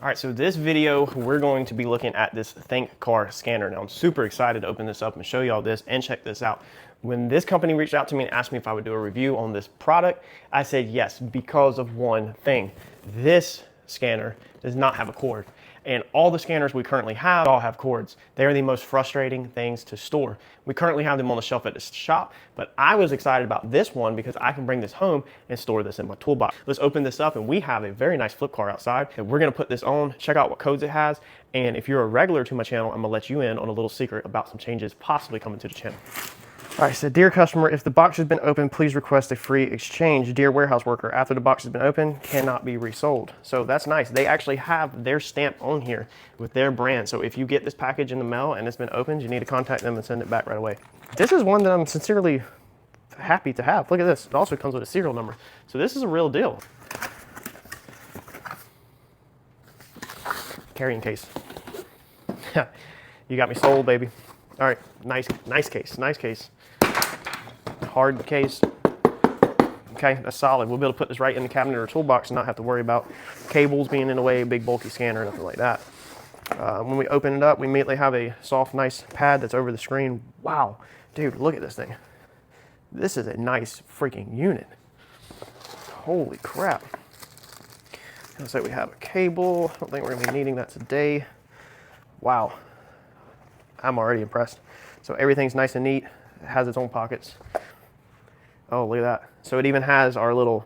All right, so this video, we're going to be looking at this ThinkCar scanner. Now, I'm super excited to open this up and show you all this and check this out. When this company reached out to me and asked me if I would do a review on this product, I said yes, because of one thing. This scanner does not have a cord. And all the scanners we currently have all have cords. They're the most frustrating things to store. We currently have them on the shelf at the shop, but I was excited about this one because I can bring this home and store this in my toolbox. Let's open this up, and we have a very nice flip car outside. And we're gonna put this on, check out what codes it has, and if you're a regular to my channel, I'm gonna let you in on a little secret about some changes possibly coming to the channel. All right, so dear customer, if the box has been opened, please request a free exchange. Dear warehouse worker, after the box has been opened, cannot be resold. So that's nice. They actually have their stamp on here with their brand. So if you get this package in the mail and it's been opened, you need to contact them and send it back right away. This is one that I'm sincerely happy to have. Look at this. It also comes with a serial number. So this is a real deal. Carrying case. You got me sold, baby. All right, nice case, nice case. Hard case. Okay, that's solid. We'll be able to put this right in the cabinet or toolbox and not have to worry about cables being in the way, big bulky scanner, nothing like that. When we open it up, we immediately have a soft, nice pad that's over the screen. Wow, dude, look at this thing. This is a nice freaking unit. Holy crap. Looks like we have a cable. I don't think we're gonna be needing that today. Wow, I'm already impressed. So everything's nice and neat. It has its own pockets. Oh, look at that. So it even has our little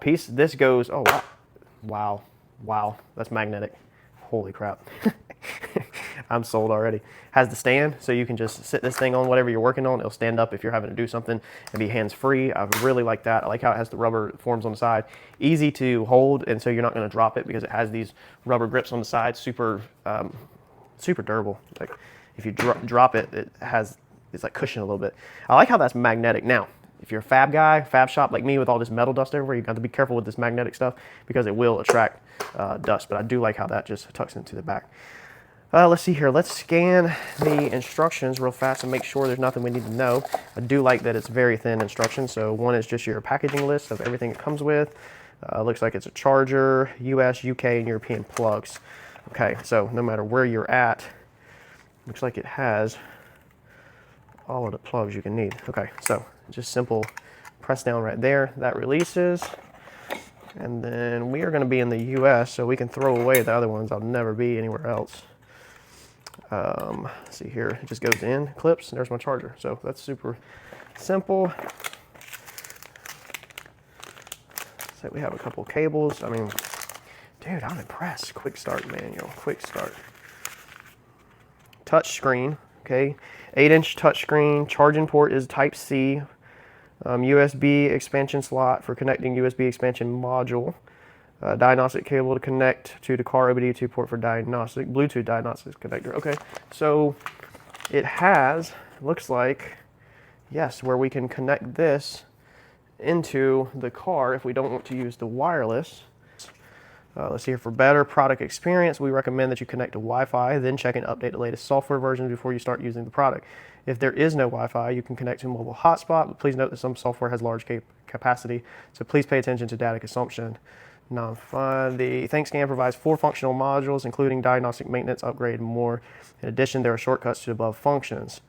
piece. This goes, oh, wow. Wow, that's magnetic. Holy crap. I'm sold already. Has the stand, so you can just sit this thing on whatever you're working on. It'll stand up if you're having to do something and be hands-free. I really like that. I like how it has the rubber forms on the side. Easy to hold, and so you're not gonna drop it because it has these rubber grips on the side. Super, super durable. Like if you drop it, it's like cushion a little bit. I like how that's magnetic. Now, if you're a fab guy, fab shop like me with all this metal dust everywhere, you got to be careful with this magnetic stuff because it will attract dust. But I do like how that just tucks into the back. Let's see here. Let's scan the instructions real fast and make sure there's nothing we need to know. I do like that it's very thin instructions. So one is just your packaging list of everything it comes with. Looks like it's a charger, US, UK, and European plugs. Okay, so no matter where you're at, looks like it has all of the plugs you can need. Okay, so just simple press down right there. That releases. And then we are going to be in the US, so we can throw away the other ones. I'll never be anywhere else. Let's see here. It just goes in, clips, and there's my charger. So that's super simple. So we have a couple cables. I mean, dude, I'm impressed. Quick start manual, quick start. Touch screen, okay. 8-inch touchscreen. Charging port is Type-C. USB expansion slot for connecting USB expansion module. Diagnostic cable to connect to the car OBD2 port for diagnostic. Bluetooth diagnostics connector. Okay, so it has, looks like, yes, where we can connect this into the car if we don't want to use the wireless. Let's see here. For better product experience, we recommend that you connect to Wi-Fi, then check and update the latest software version before you start using the product. If there is no Wi-Fi, you can connect to a mobile hotspot, but please note that some software has large capacity, so please pay attention to data consumption. The ThinkScan provides 4 functional modules, including diagnostic, maintenance, upgrade, and more. In addition, there are shortcuts to the above functions.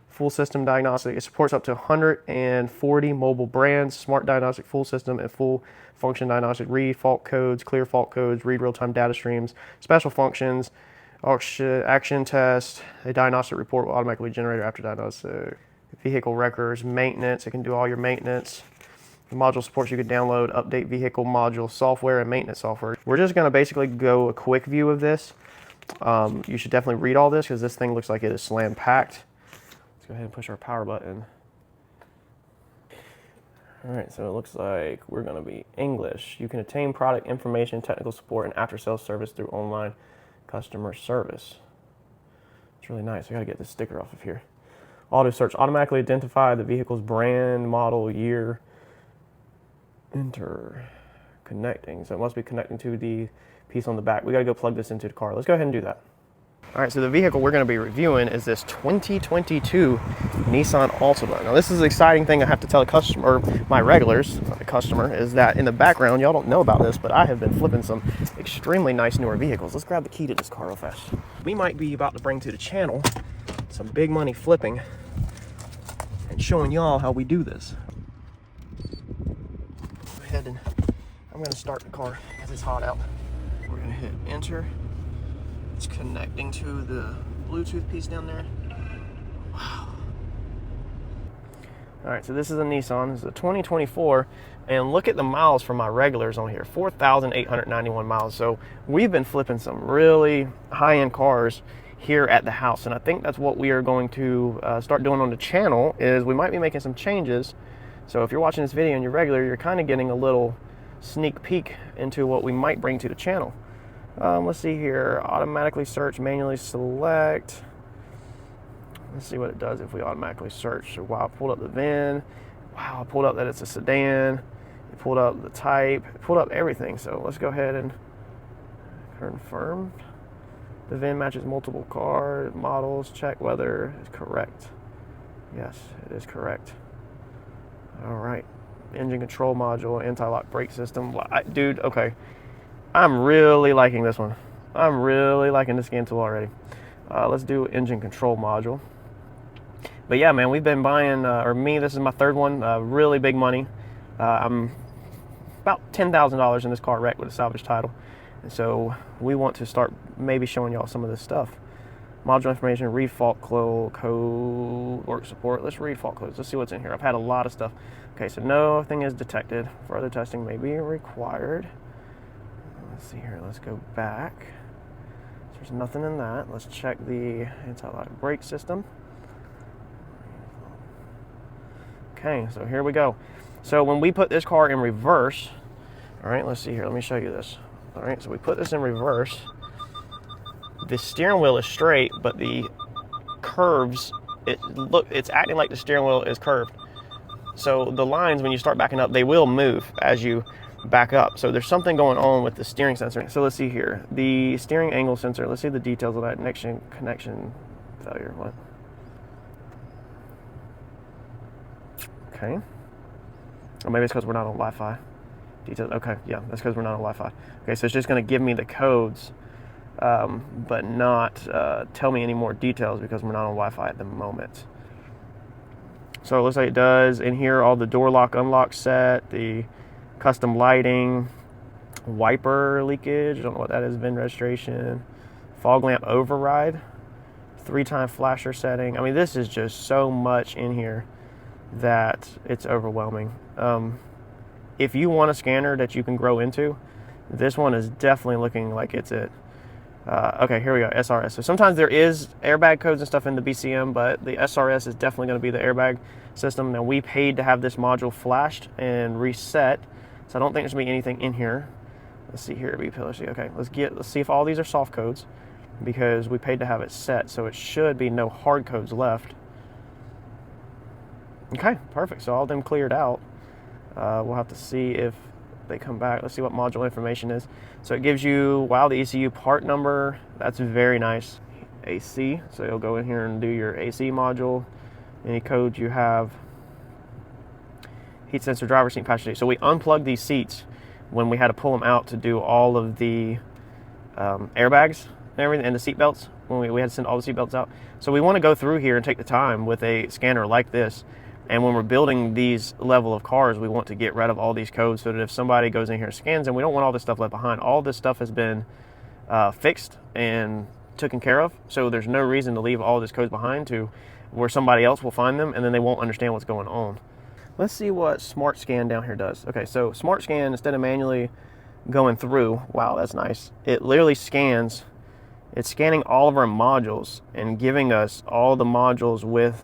Full system diagnostic. It supports up to 140 mobile brands, smart diagnostic full system, and full function diagnostic. Read fault codes, clear fault codes, read real-time data streams, special functions, action test. A diagnostic report will automatically generate after diagnostic. Vehicle records, maintenance. It can do all your maintenance. The module supports you can download, update vehicle module software and maintenance software. We're just going to basically go a quick view of this. You should definitely read all this because this thing looks like it is slam packed. Let's go ahead and push our power button. All right, so it looks like we're going to be English. You can obtain product information, technical support, and after-sales service through online customer service. It's really nice. I got to get this sticker off of here. Auto search. Automatically identify the vehicle's brand, model, year. Enter. Connecting. So it must be connecting to the piece on the back. We got to go plug this into the car. Let's go ahead and do that. All right, so the vehicle we're going to be reviewing is this 2022 Nissan Altima. Now, this is the exciting thing I have to tell the customer, my regulars, the customer, is that in the background, y'all don't know about this, but I have been flipping some extremely nice newer vehicles. Let's grab the key to this car real fast. We might be about to bring to the channel some big money flipping and showing y'all how we do this. Go ahead and I'm going to start the car because it's hot out. We're going to hit enter. It's connecting to the Bluetooth piece down there. Wow. All right, so this is a Nissan. This is a 2024, and look at the miles for my regulars on here, 4,891 miles. So we've been flipping some really high-end cars here at the house, and I think that's what we are going to start doing on the channel. Is we might be making some changes. So if you're watching this video and you're regular, you're kind of getting a little sneak peek into what we might bring to the channel. Let's see here, automatically search, manually select. Let's see what it does if we automatically search. So, wow, I pulled up the VIN. Wow, I pulled up that it's a sedan. It pulled up the type, it pulled up everything. So let's go ahead and confirm. The VIN matches multiple car models, check whether it's correct. Yes, it is correct. All right, engine control module, anti-lock brake system. Dude, okay. I'm really liking this one. I'm really liking the scan tool already. Let's do engine control module. But yeah, man, we've been buying, this is my third one, really big money. I'm about $10,000 in this car wrecked with a salvage title. And so we want to start maybe showing y'all some of this stuff. Module information, read fault code, work support. Let's read fault codes. Let's see what's in here. I've had a lot of stuff. Okay, so nothing is detected. Further testing may be required. Let's see here, let's go back. So there's nothing in that. Let's check the anti-lock brake system. Okay, so here we go. So when we put this car in reverse, all right, let's see here, let me show you this. All right, so we put this in reverse. The steering wheel is straight, but the curves, it's acting like the steering wheel is curved. So the lines, when you start backing up, they will move as you back up. So there's something going on with the steering sensor. So let's see here. The steering angle sensor, let's see the details of that. Connection failure, what? Okay. Or maybe it's because we're not on Wi-Fi. Details, okay, yeah, that's because we're not on Wi-Fi. Okay, so it's just gonna give me the codes, but not tell me any more details because we're not on Wi-Fi at the moment. So it looks like it does in here all the door lock, unlock set, the custom lighting, wiper leakage, I don't know what that is, VIN registration, fog lamp override, 3-time flasher setting. I mean, this is just so much in here that it's overwhelming. If you want a scanner that you can grow into, this one is definitely looking like it's it. Okay, here we go, SRS. So sometimes there is airbag codes and stuff in the BCM, but the SRS is definitely going to be the airbag system. Now, we paid to have this module flashed and reset, so I don't think there's going to be anything in here. Let's see here, BPLC. Okay, let's see if all these are soft codes because we paid to have it set, so it should be no hard codes left. Okay, perfect. So all of them cleared out. We'll have to see if they come back. Let's see what module information is. So it gives you, wow, the ECU part number. That's very nice. AC, so you'll go in here and do your AC module. Any codes you have. Heat sensor, driver seat, passenger seat. So we unplugged these seats when we had to pull them out to do all of the airbags and everything, and the seat belts, when we had to send all the seat belts out. So we want to go through here and take the time with a scanner like this. And when we're building these level of cars, we want to get rid of all these codes so that if somebody goes in here and scans them, we don't want all this stuff left behind. All this stuff has been fixed and taken care of. So there's no reason to leave all this codes behind to where somebody else will find them and then they won't understand what's going on. Let's see what Smart Scan down here does. Okay, so Smart Scan, instead of manually going through, wow, that's nice. It literally scans, it's scanning all of our modules and giving us all the modules with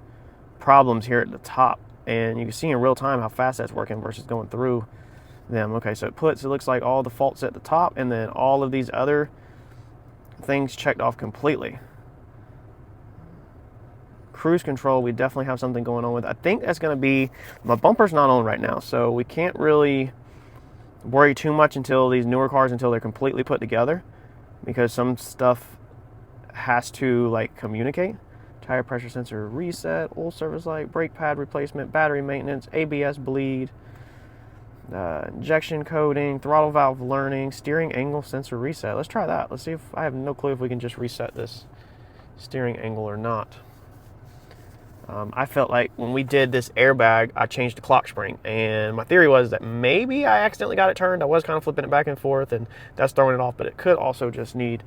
problems here at the top, and you can see in real time how fast that's working versus going through them. Okay, so it looks like all the faults at the top and then all of these other things checked off completely. Cruise control, we definitely have something going on with. I think that's going to be, my bumper's not on right now, so we can't really worry too much until these newer cars, until they're completely put together, because some stuff has to like communicate. Tire pressure sensor reset, oil service light, brake pad replacement, battery maintenance, ABS bleed, injection coding, throttle valve learning, steering angle sensor reset. Let's try that. Let's see if, I have no clue if we can just reset this steering angle or not. I felt like when we did this airbag, I changed the clock spring, and my theory was that maybe I accidentally got it turned. I was kind of flipping it back and forth, and that's throwing it off, but it could also just need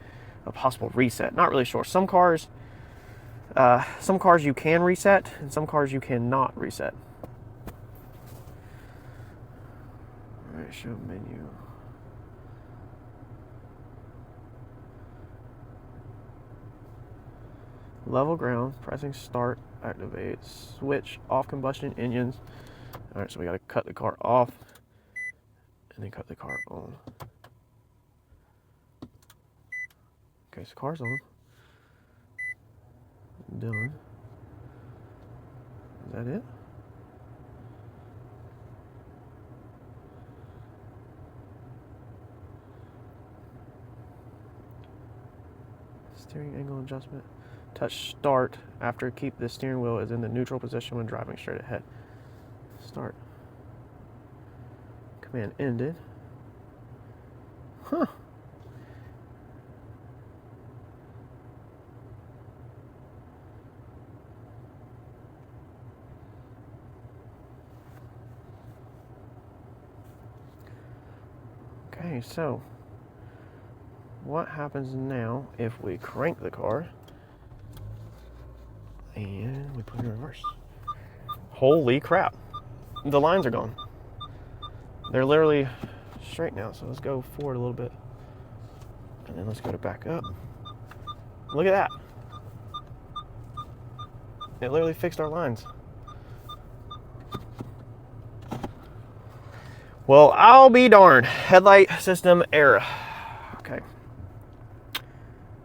a possible reset. Not really sure. Some cars you can reset, and some cars you cannot reset. All right, show menu. Level ground, pressing start, activates, switch, off combustion engines. All right, so we got to cut the car off and then cut the car on. Okay, so car's on. Done. Is that it? Steering angle adjustment. Touch start after keep the steering wheel is in the neutral position when driving straight ahead. Start. Command ended. Huh. Okay, so what happens now if we crank the car and we put it in reverse? Holy crap, the lines are gone. They're literally straight now, so let's go forward a little bit and then let's go to back up. Look at that, it literally fixed our lines. Well, I'll be darned. Headlight system error. Okay.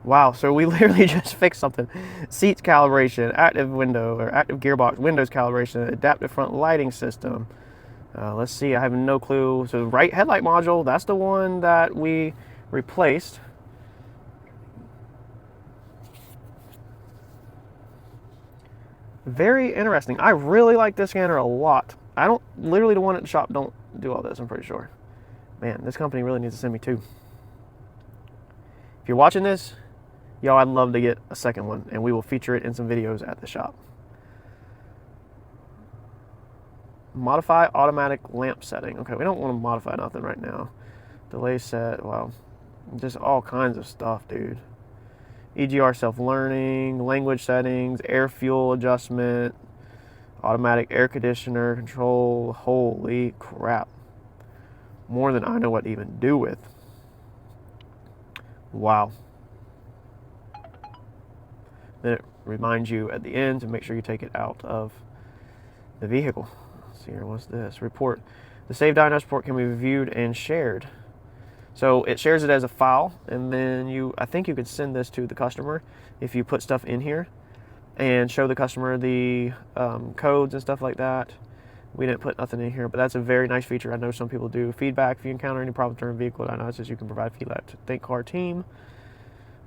Wow, so we literally just fixed something. Seats calibration, active window or active gearbox, windows calibration, adaptive front lighting system. Let's see, I have no clue. So right headlight module, that's the one that we replaced. Very interesting. I really like this scanner a lot. I don't, literally the one at the shop don't do all this, I'm pretty sure. Man, this company really needs to send me two. If you're watching this, y'all, I'd love to get a second one, and we will feature it in some videos at the shop. Modify automatic lamp setting. Okay, we don't want to modify nothing right now. Delay set, wow. Just all kinds of stuff, dude. EGR self-learning, language settings, air fuel adjustment, automatic air conditioner control. Holy crap. More than I know what to even do with. Wow. Then it reminds you at the end to make sure you take it out of the vehicle. Let's see here, what's this? Report. The saved diagnostic report can be viewed and shared. So it shares it as a file, and then I think you could send this to the customer if you put stuff in here and show the customer the codes and stuff like that. We didn't put nothing in here, but that's a very nice feature. I know some people do. Feedback, if you encounter any problems during vehicle diagnosis, you can provide feedback to ThinkCar team.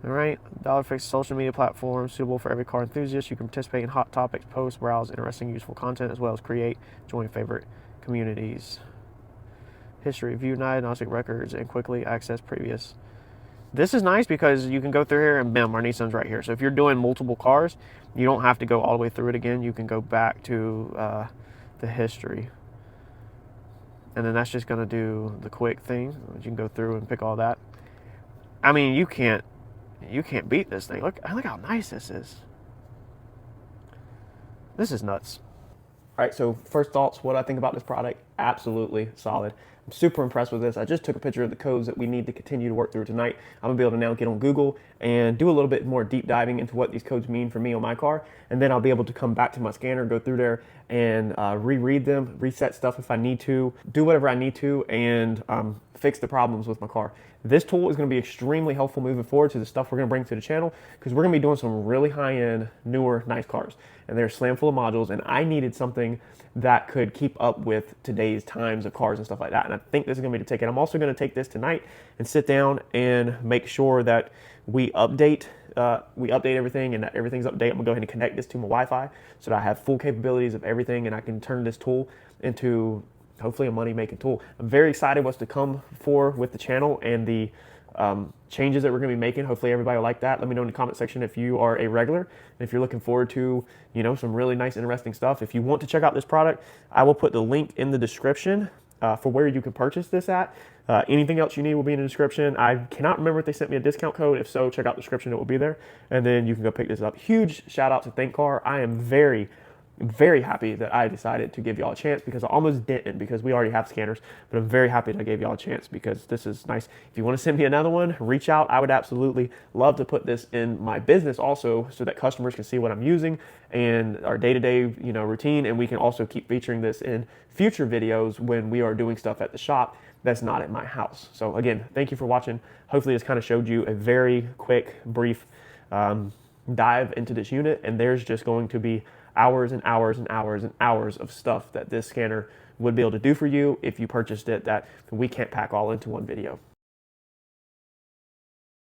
All right, $fix social media platform suitable for every car enthusiast. You can participate in hot topics, post, browse interesting, useful content, as well as create, join favorite communities. History, view diagnostic records, and quickly access previous. This is nice because you can go through here and bam, our Nissan's right here. So if you're doing multiple cars, you don't have to go all the way through it again. You can go back to the history. And then that's just gonna do the quick thing. You can go through and pick all that. I mean, you can't beat this thing. Look how nice this is. This is nuts. All right, so first thoughts, what I think about this product, absolutely solid. I'm super impressed with this. I just took a picture of the codes that we need to continue to work through tonight. I'm gonna be able to now get on Google and do a little bit more deep diving into what these codes mean for me on my car. And then I'll be able to come back to my scanner, go through there and reread them, reset stuff if I need to, do whatever I need to, and fix the problems with my car. This tool is going to be extremely helpful moving forward to the stuff we're going to bring to the channel, because we're going to be doing some really high-end, newer, nice cars. And they're slam full of modules, and I needed something that could keep up with today's times of cars and stuff like that. And I think this is going to be the ticket. I'm also going to take this tonight and sit down and make sure that we update everything and that everything's up to date. I'm going to go ahead and connect this to my Wi-Fi so that I have full capabilities of everything, and I can turn this tool into hopefully a money-making tool. I'm very excited what's to come for with the channel and the changes that we're going to be making. Hopefully everybody will like that. Let me know in the comment section if you are a regular and if you're looking forward to, you know, some really nice, interesting stuff. If you want to check out this product, I will put the link in the description for where you can purchase this at. Anything else you need will be in the description. I cannot remember if they sent me a discount code. If so, check out the description. It will be there. And then you can go pick this up. Huge shout out to ThinkCar. I am very happy that I decided to give y'all a chance, because I almost didn't, because we already have scanners, but I'm very happy that I gave y'all a chance because this is nice. If you want to send me another one, reach out. I would absolutely love to put this in my business also, so that customers can see what I'm using and our day-to-day, you know, routine. And we can also keep featuring this in future videos when we are doing stuff at the shop that's not at my house. So again, thank you for watching. Hopefully this kind of showed you a very quick, brief dive into this unit, and there's just going to be hours and hours and hours and hours of stuff that this scanner would be able to do for you if you purchased it that we can't pack all into one video.